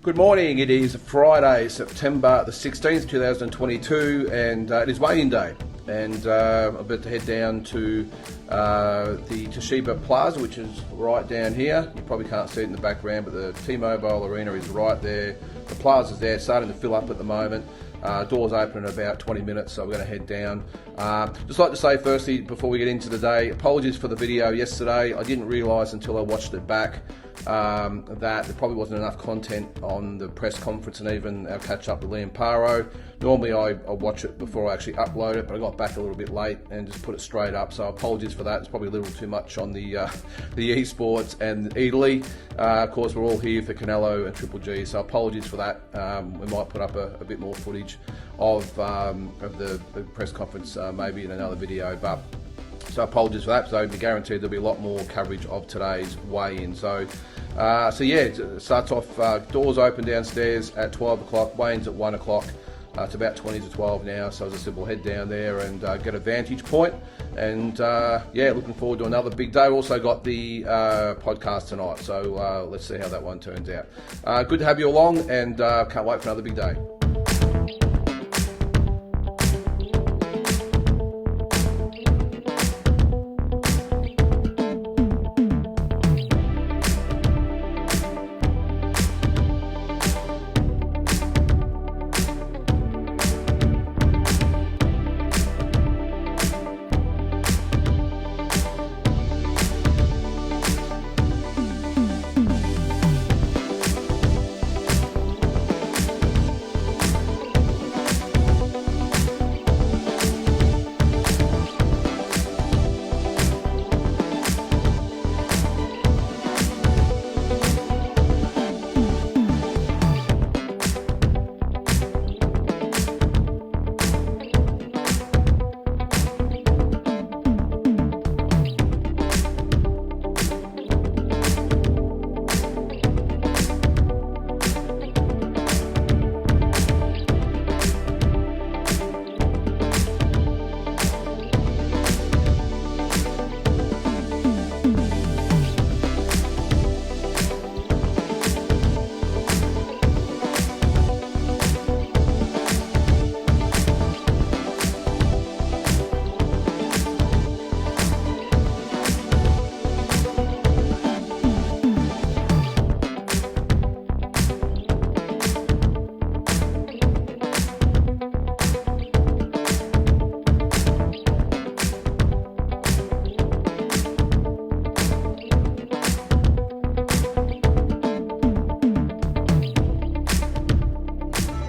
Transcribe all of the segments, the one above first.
Good morning, it is Friday, September the 16th, 2022, and it is weigh-in day. And I'm about to head down to the Toshiba Plaza, which is right down here. You probably can't see it in the background, but the T-Mobile Arena is right there. The plaza's there, starting to fill up at the moment. Doors open in about 20 minutes, so we're going to head down. Just like to say firstly, before we get into the day, apologies for the video yesterday. I didn't realise until I watched it back that there probably wasn't enough content on the press conference and even our catch up with Liam Paro. Normally I watch it before I actually upload it, but I got back a little bit late and just put it straight up, so apologies for that. It's probably a little too much on the esports and Italy. Of course, we're all here for CANELO and Triple G, so apologies for that. We might put up a bit more footage of the press conference maybe in another video, but so apologies for that. So be guaranteed there'll be a lot more coverage of today's weigh-in. So yeah, it starts off, doors open downstairs at 12 o'clock, weigh-in's at 1 o'clock. It's about 20 to 12 now, so as I said, we'll head down there and get a vantage point. And yeah, looking forward to another big day. We've also got the podcast tonight, so let's see how that one turns out. Good to have you along, and can't wait for another big day.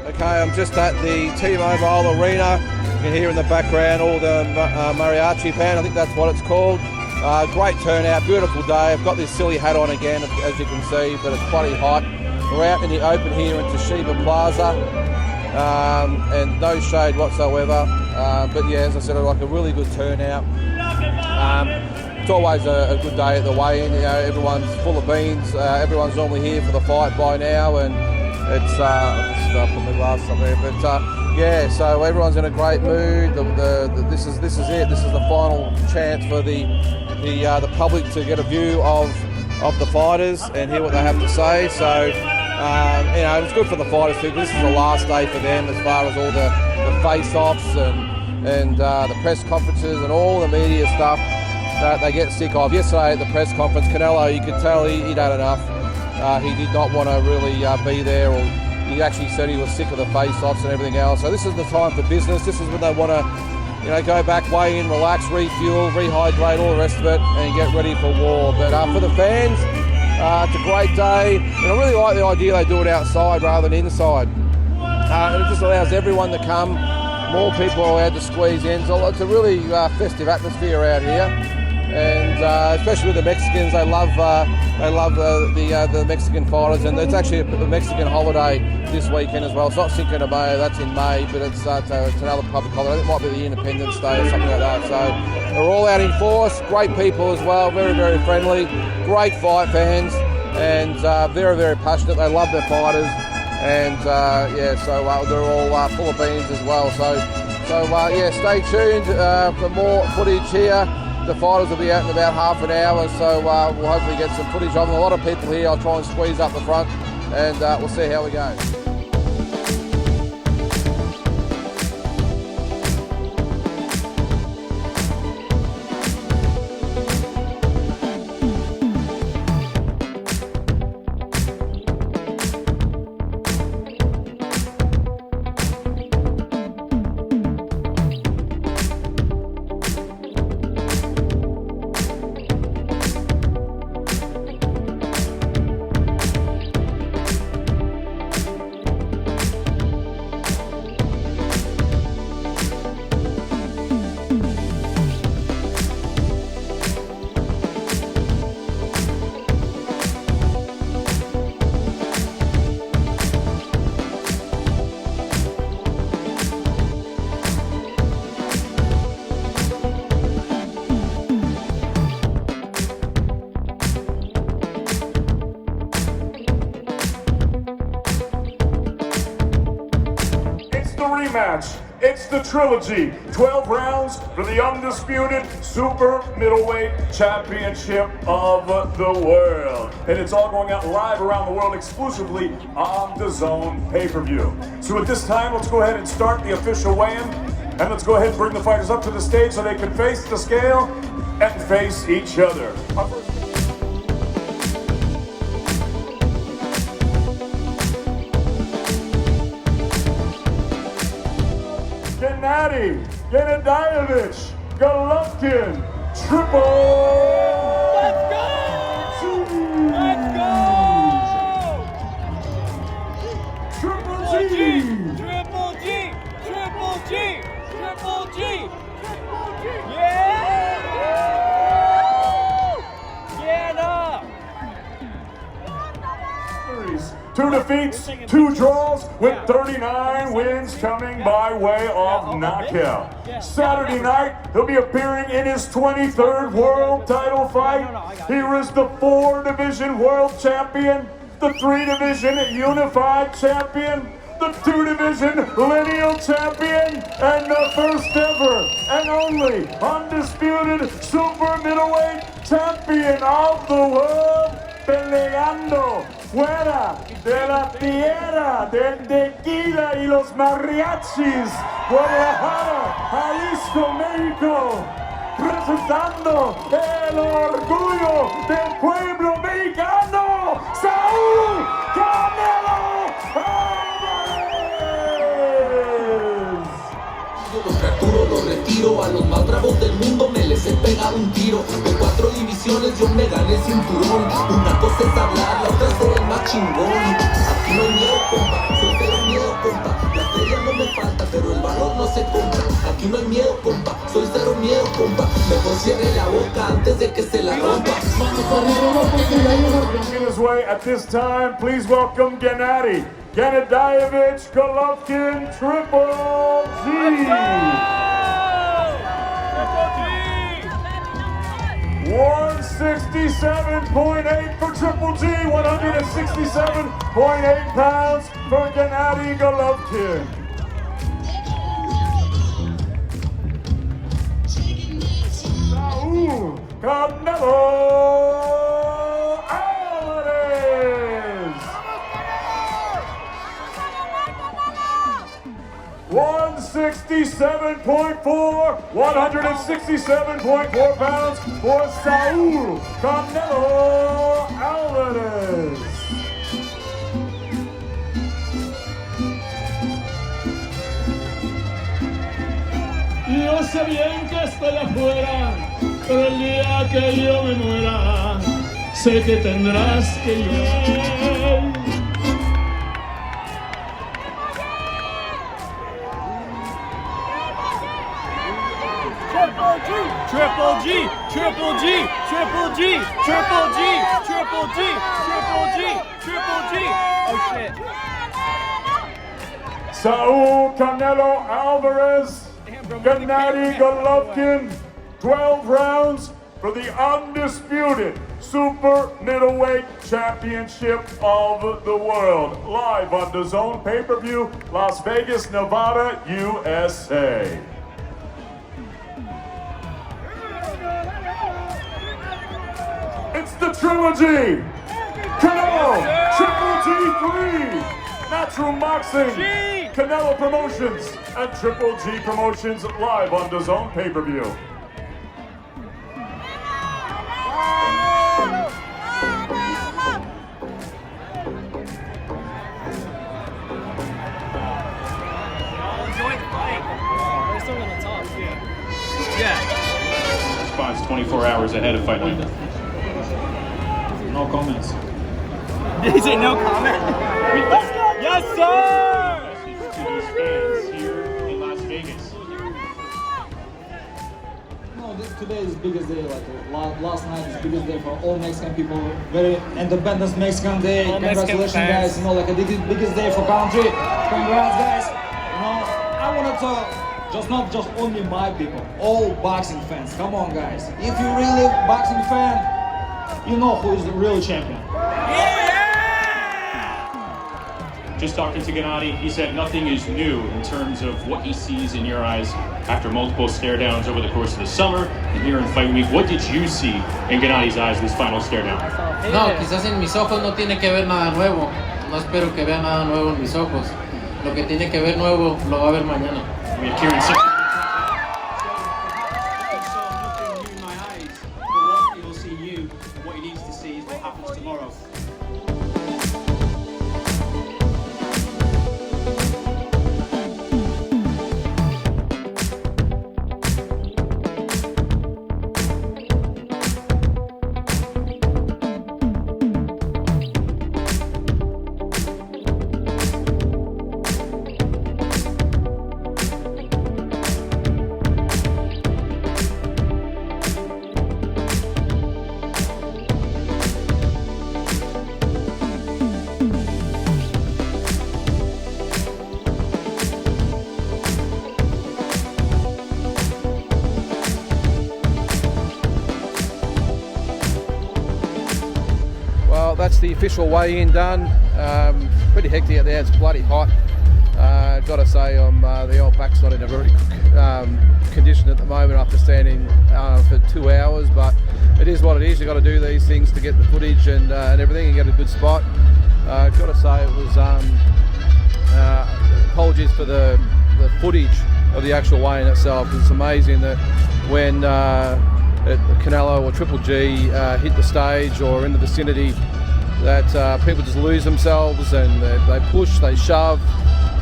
Okay, I'm just at the T-Mobile Arena. You can hear in the background all the mariachi band, I think that's what it's called. Great turnout, beautiful day. I've got this silly hat on again, as you can see, but it's bloody hot. We're out in the open here in Toshiba Plaza, and no shade whatsoever. But yeah, as I said, like a really good turnout. It's always a good day at the weigh-in. You know, everyone's full of beans. Everyone's normally here for the fight by now, and it's I'll put my glass up there, but yeah, so everyone's in a great mood. This is it. This is the final chance for the public to get a view of the fighters and hear what they have to say. So you know, it's good for the fighters too, because this is the last day for them as far as all the face-offs and the press conferences and all the media stuff that they get sick of. Yesterday at the press conference, CANELO, you could tell he'd had enough. He did not want to really be there, or he actually said he was sick of the face-offs and everything else. So this is the time for business. This is when they want to, you know, go back, weigh in, relax, refuel, rehydrate, all the rest of it, and get ready for war. But for the fans, it's a great day. And I really like the idea they do it outside rather than inside. It just allows everyone to come. More people are allowed to squeeze in. So it's a really festive atmosphere out here. And especially with the Mexicans, they love the Mexican fighters, and it's actually a Mexican holiday this weekend as well. It's not Cinco de Mayo, that's in May, but it's another public holiday. It might be the Independence Day or something like that. So they're all out in force, great people as well, very, very friendly, great fight fans, and very, very passionate. They love their fighters, and yeah, so they're all full of beans as well. So yeah, stay tuned for more footage here. The fighters will be out in about half an hour, so we'll hopefully get some footage of them. A lot of people here. I'll try and squeeze up the front and we'll see how we go. Match. It's the trilogy, 12 rounds for the undisputed super middleweight championship of the world. And it's all going out live around the world exclusively on the DAZN pay-per-view. So at this time, let's go ahead and start the official weigh-in. And let's go ahead and bring the fighters up to the stage so they can face the scale and face each other. Gennady Golovkin, triple. Let's go! Let's go! Triple G! Triple G! Triple G! Triple G! Yeah! Get up! 2 defeats, 2 draws, with 39 wins coming by way of knockout. Saturday night, he'll be appearing in his 23rd world title fight. Here is the 4-division world champion, the 3-division unified champion, the 2-division lineal champion, and the first ever and only undisputed super middleweight champion of the world, peleando fuera de la tierra del tequila y los mariachis, Guadalajara, Jalisco, México, presentando el orgullo del pueblo mexicano, Saúl Canelo Álvarez. Los capturo, los retiro, a los más bravos del mundo me les he pegado un tiro. De 4 divisiones yo me gané el cinturón. Una cosa es hablar, la otra es ser el más chingón. Aquí no hay miedo, compa, soy cero miedo, compa. La feria no me falta, pero el valor no se compra. Aquí no hay miedo, compa, soy cero miedo, compa. Mejor cierre la boca antes de que se la rompa. Making his way at this time, please welcome Gennady Golovkin, Triple G. 167.8 for Triple G, 167.8 pounds for Gennady Golovkin. Saúl Canelo Álvarez. 167.4, 167.4 pounds for Saúl Canelo Álvarez. Yo sé bien que estoy afuera, pero el día que yo me muera, sé que tendrás que ir. Triple G! Triple G! Triple G! Triple G! Triple G! Triple G! Triple G! Oh shit. Saúl Canelo Álvarez, Gennady Golovkin, 12 rounds for the undisputed super middleweight championship of the world. Live on the DAZN pay-per-view, Las Vegas, Nevada, USA. It's the trilogy. Canelo, Triple T3, Natural Boxing, G. CANELO Promotions, and Triple G Promotions live on DAZN pay-per-view. Enjoy the fight. They're still gonna talk. Yeah. Spot's 24 hours ahead of fight night. No comments. Did he say no comment? Yes, sir! Message to these fans here in Las Vegas. No, today is the biggest day. Last night is the biggest day for all Mexican people. Very Independence Mexican Day. All Mexican Congratulations, guys. fans. The biggest day for country. Congrats, guys. I want to not just only my people, all boxing fans. Come on, guys. If you're really a boxing fan, you know who is the real champion. Just talking to Gennady, he said nothing is new in terms of what he sees in your eyes after multiple stare downs over the course of the summer and here in fight week. What did you see in Gennady's eyes this final stare down? No, quizás en mis ojos no tiene que ver nada nuevo. No espero que vea nada nuevo en mis ojos. Lo que tiene que ver nuevo lo va a ver mañana. We have Kieran Six. Well, that's the official weigh-in done. Pretty hectic out there, it's bloody hot. Got to say, the old back's not in a very good condition at the moment after standing for 2 hours, but it is what it is. You've got to do these things to get the footage and everything and get a good spot. Got to say, it was apologies for the footage of the actual weigh-in itself. It's amazing that when CANELO or Triple G hit the stage or in the vicinity, that people just lose themselves and they push, they shove.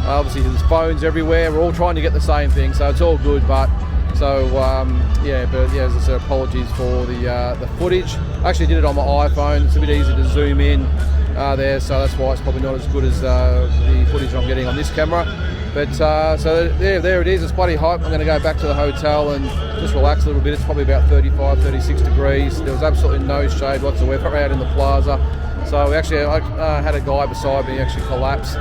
Obviously there's phones everywhere, we're all trying to get the same thing, so it's all good. But so as I said, apologies for the footage. I actually did it on my iPhone, it's a bit easy to zoom in there, so that's why it's probably not as good as the footage I'm getting on this camera. But so there it is, it's bloody hot. I'm going to go back to the hotel and just relax a little bit. It's probably about 35, 36 degrees. There was absolutely no shade whatsoever out in the plaza. So we actually, I had a guy beside me actually collapse,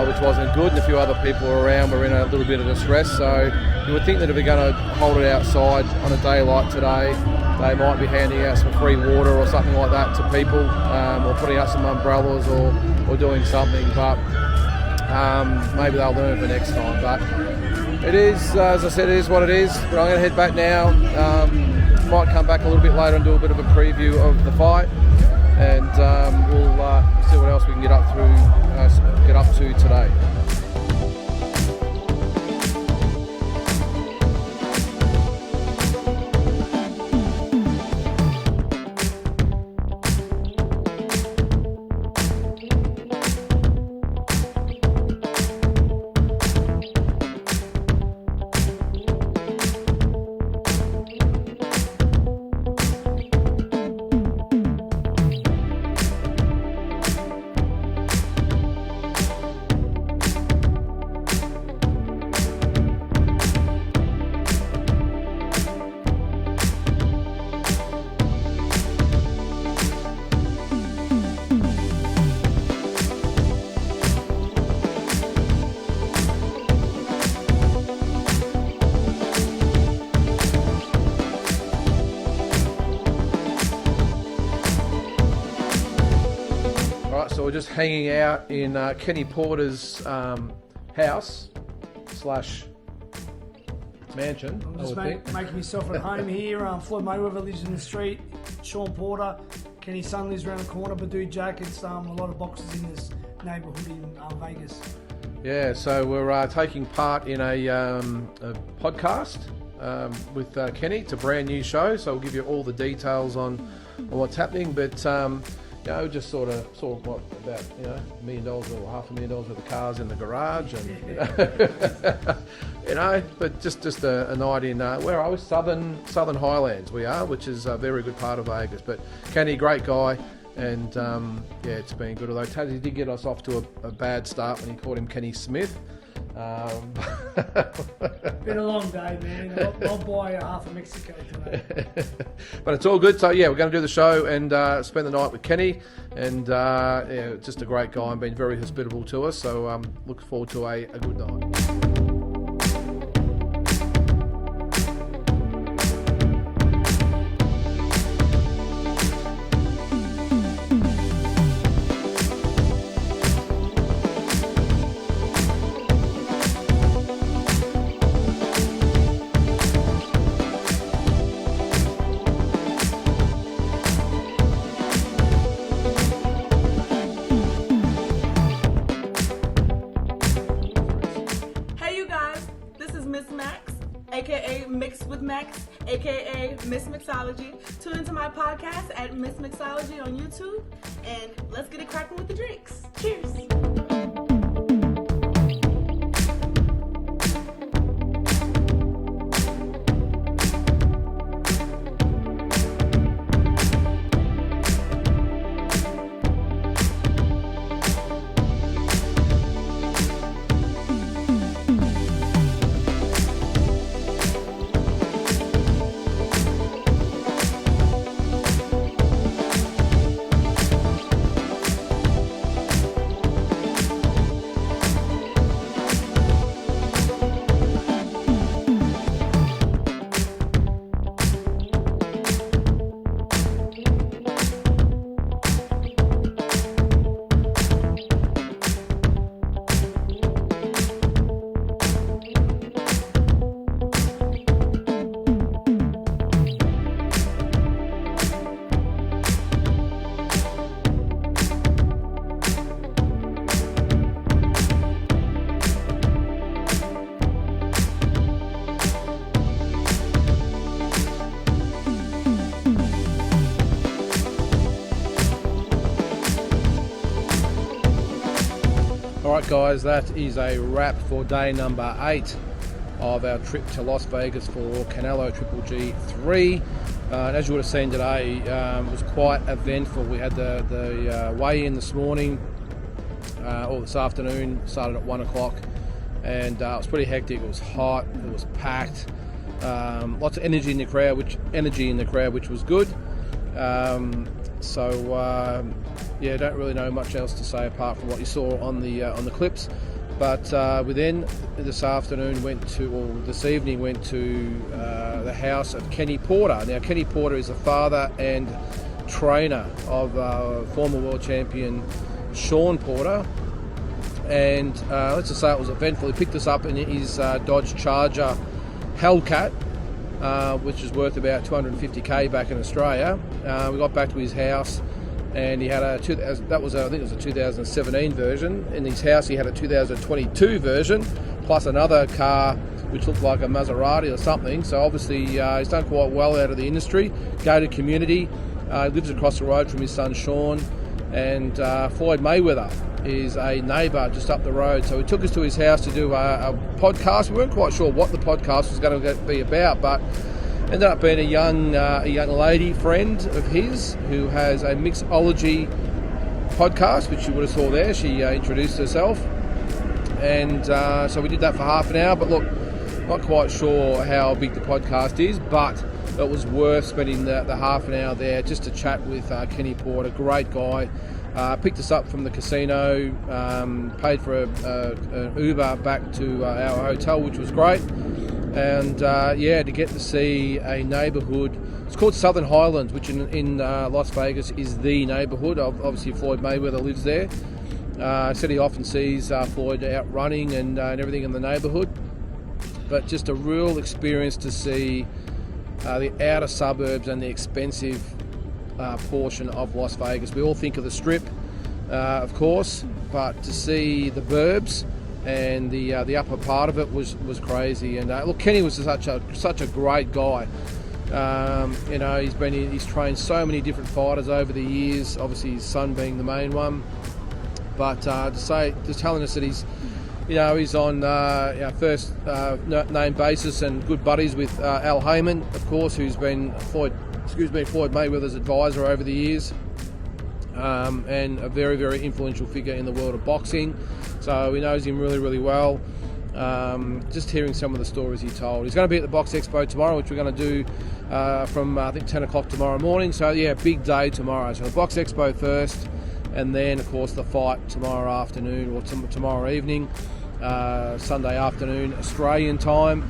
which wasn't good, and a few other people around were in a little bit of distress. So you would think that if we're going to hold it outside on a day like today, they might be handing out some free water or something like that to people, or putting out some umbrellas or doing something. But maybe they'll learn for next time. But it is, as I said, it is what it is. But I'm going to head back now. Might come back a little bit later and do a bit of a preview of the fight, and we'll see what else we can get up to today. So we're just hanging out in Kenny Porter's house / mansion. I'm just making myself at home here. Floyd Mayweather lives in the street. Sean Porter, Kenny's son lives around the corner, but do Jack, it's a lot of boxers in this neighbourhood in Vegas. Yeah, so we're taking part in a podcast with Kenny. It's a brand new show, so we'll give you all the details on what's happening. But just sort of what about $1 million or $500,000 worth of cars in the garage, and but just a night in where are we? Southern Highlands we are, which is a very good part of Vegas. But Kenny, great guy. And it's been good. Although Tazzy did get us off to a bad start when he called him Kenny Smith. Been a long day, man. I'll buy half of Mexico today. But it's all good. So we're going to do the show and spend the night with Kenny. And just a great guy and been very hospitable to us. So look forward to a good night. aka Miss Mixology. Tune into my podcast at Miss Mixology on YouTube, and let's get it cracking with the drinks. Cheers. Alright guys, that is a wrap for day number 8 of our trip to Las Vegas for CANELO Triple G3. And as you would have seen today, it was quite eventful. We had the weigh-in this morning, or this afternoon, started at 1 o'clock, and it was pretty hectic. It was hot, it was packed, lots of energy in the crowd, which was good. Don't really know much else to say apart from what you saw on the clips. But we then this evening went to the house of Kenny Porter. Now Kenny Porter is the father and trainer of former world champion Sean Porter, and let's just say it was eventful. He picked us up in his Dodge Charger Hellcat, which is worth about $250,000 back in Australia. We got back to his house, and he had I think it was a 2017 version. In his house, he had a 2022 version, plus another car which looked like a Maserati or something. So obviously he's done quite well out of the industry, gated community. Lives across the road from his son Sean, and Floyd Mayweather is a neighbour just up the road. So he took us to his house to do a podcast. We weren't quite sure what the podcast was going to be about, but ended up being a young lady friend of his who has a mixology podcast, which you would have saw there. She introduced herself, and so we did that for half an hour. But look, not quite sure how big the podcast is, but it was worth spending the half an hour there just to chat with Kenny Porter. Great guy. Picked us up from the casino, paid for an Uber back to our hotel, which was great. And to get to see a neighbourhood. It's called Southern Highlands, which in Las Vegas is the neighbourhood. Obviously Floyd Mayweather lives there. Said he often sees Floyd out running and everything in the neighbourhood. But just a real experience to see the outer suburbs and the expensive portion of Las Vegas. We all think of the Strip, of course, but to see the burbs and the upper part of it was crazy. And look, Kenny was such a great guy. You know, he's trained so many different fighters over the years. Obviously, his son being the main one. But just telling us that he's on first name basis and good buddies with Al Heyman, of course, who's been Floyd Mayweather's advisor over the years, and a very, very influential figure in the world of boxing. So he knows him really, really well. Just hearing some of the stories he told. He's going to be at the Box Expo tomorrow, which we're going to do from I think 10 o'clock tomorrow morning. So yeah, big day tomorrow. So the Box Expo first, and then of course the fight tomorrow afternoon or tomorrow evening, Sunday afternoon Australian time.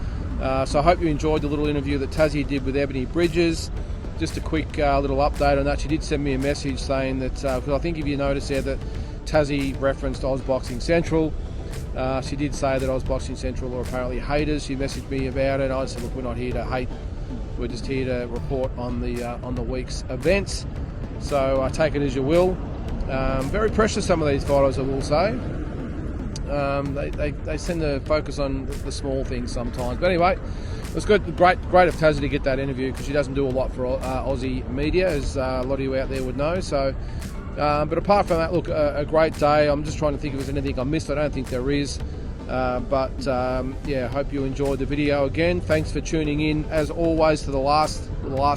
So I hope you enjoyed the little interview that Tassie did with Ebony Bridges. Just a quick little update on that. She did send me a message saying that, because I think if you notice there that Tassie referenced Ozboxing Central, she did say that Ozboxing Central are apparently haters. She messaged me about it. I said, look, we're not here to hate. We're just here to report on the week's events. So take it as you will. Very precious, some of these photos, I will say. They tend to focus on the small things sometimes. But anyway, it was good. Great of Tassie to get that interview, because she doesn't do a lot for Aussie media, as a lot of you out there would know. So, but apart from that, look, a great day. I'm just trying to think if there's anything I missed. I don't think there is. Yeah, hope you enjoyed the video again. Thanks for tuning in, as always, to the last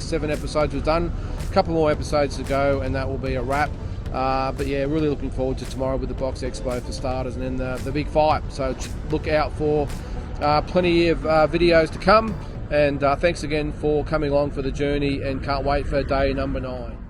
7 episodes we've done. A couple more episodes to go, and that will be a wrap. But yeah, really looking forward to tomorrow with the Box Expo for starters, and then the big fight. So look out for plenty of videos to come. And thanks again for coming along for the journey, and can't wait for day number 9.